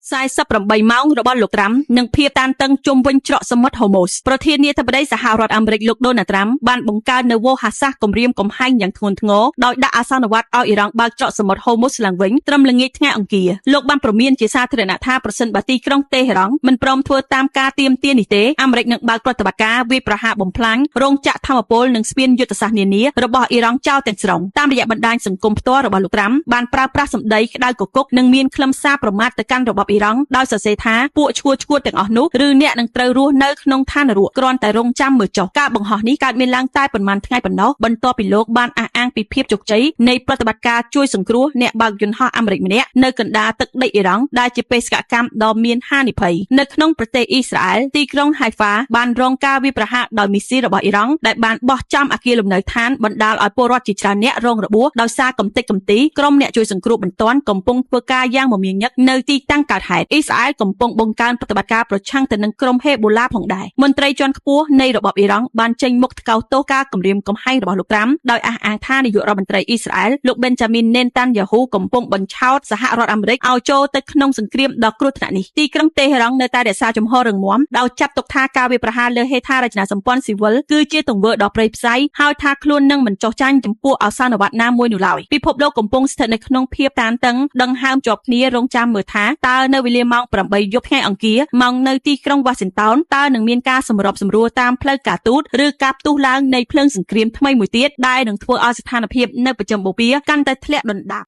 48 ម៉ោងរបស់លោកត្រាំនិងភាពតានតឹងជុំវិញច្រកសមុទ្រ Hormuz ប្រធានាធិបតីសហរដ្ឋអាមេរិកលោក Donald Trump បានបង្កើននូវវោហារសាស្ត្រគំរាមកំហែងយ៉ាងធ្ងន់ធ្ងរដោយដាក់អាសន្នវត្តឲ្យអ៊ីរ៉ង់បើកច្រកសមុទ្រ Hormuz ឡើងវិញត្រឹមល្ងាចថ្ងៃអង្គារលោកបានព្រមានជាសាធារណៈថាប្រសិនបើទីក្រុងតេហេរ៉ង់មិនព្រមធ្វើតាមការទាមទារនេះទេអាមេរិកនឹងបើកប្រតិបត្តិការវាយប្រហារបំផ្លាញរោងចក្រថាមពលនិងស្ពានយុទ្ធសាស្ត្រនានារបស់អ៊ីរ៉ង់ចោលទាំងស្រុងតាមរយៈបណ្ដាញសង្គមផ្ទាល់របស់លោកត្រាំបានប្រើប្រាស់សម្ដីក្តៅគគុកនិងមានខ្លឹមសារប្រមាថទៅកាន់របបអ៊ីរ៉ង់ដោយសរសេរថាពួកឈួតទាំងអស់នោះឬអ្នកនឹងត្រូវរស់នៅក្នុងឋាននរកគ្រាន់តែរងចាំមើលចុះការបង្ហោះនេះកើតមានឡើងតែប៉ុន្មានថ្ងៃប៉ុណ្ណោះបន្ទាប់ពីលោកបានអះអាងពីភាពជោគជ័យនៃប្រតិបត្តិការជួយសង្គ្រោះអ្នកបើកយន្តហោះអាមេរិកម្នាក់នៅកណ្ដាលទឹកដីអ៊ីរ៉ង់ដែលជាបេសកកម្មដ៏មានហានិភ័យនៅក្នុងប្រទេសអ៊ីស្រាអែលទីក្រុង Haifa បានរងការវាយប្រហារដោយមីស៊ីលរបស់អ៊ីរ៉ង់ដែលបានបោះចំអគារលំនៅឋានបណ្ដាលឲ្យពលរដ្ឋជាច្រើនអ្នករងរបួសដោយសារកំទេចកំទីក្រុមអ្នកជួយសង្គ្រោះបន្ទាន់កំពុងធ្វើការយ៉ាងមមាញឹកនៅទីតាំងកើតហេតុអ៊ីស្រាអែលកំពុងបង្កើនប្រតិបត្តិការប្រឆាំងទៅនឹងក្រុមហេបូឡាផងដែរមន្ត្រីជាន់ខ្ពស់នៃរបបអ៊ីរ៉ង់បានចេញមុខថ្កោលទោសការគំរាមកំហែងរបស់លោកត្រាំដោយអះអាងថានាយករដ្ឋមន្ត្រីអ៊ីស្រាអែលលោក Benjamin Netanyahu កំពុងបញ្ឆោតសហរដ្ឋអាមេរិកឲ្យចូលទៅក្នុងសង្គ្រាមដ៏គ្រោះថ្នាក់នេះទីក្រុងតេហេរ៉ង់នៅតែរក្សាជំហររឹងមាំដោយចាត់ទុកថាការវាយប្រហារលើហេដ្ឋារចនាសម្ព័ន្ធស៊ីវិលគឺជាទង្វើដ៏ព្រៃផ្សៃហើយថាខ្លួននឹងមិនចុះចាញ់ចំពោះអាសន្នវត្តណាមួយនោះឡើយពិភពលោកកំពុងស្ថិតនៅក្នុងភាពតានតឹងដង្ហើមជាប់គ្នារងចាំមើលថាតើនៅវេលាម៉ោង 8 យប់ថ្ងៃអង្គារម៉ោងនៅទីក្រុង Washington តើនឹងមានការសម្របសម្រួលតាមផ្លូវការទូតឬការផ្ទុះឡើងនៃភ្លើងសង្គ្រាមថ្មីមួយទៀតដែលនឹងធ្វើឲ្យស្ថានភាពនៅប្រចាំបូព៌ាកាន់តែធ្លាក់ដុនដាប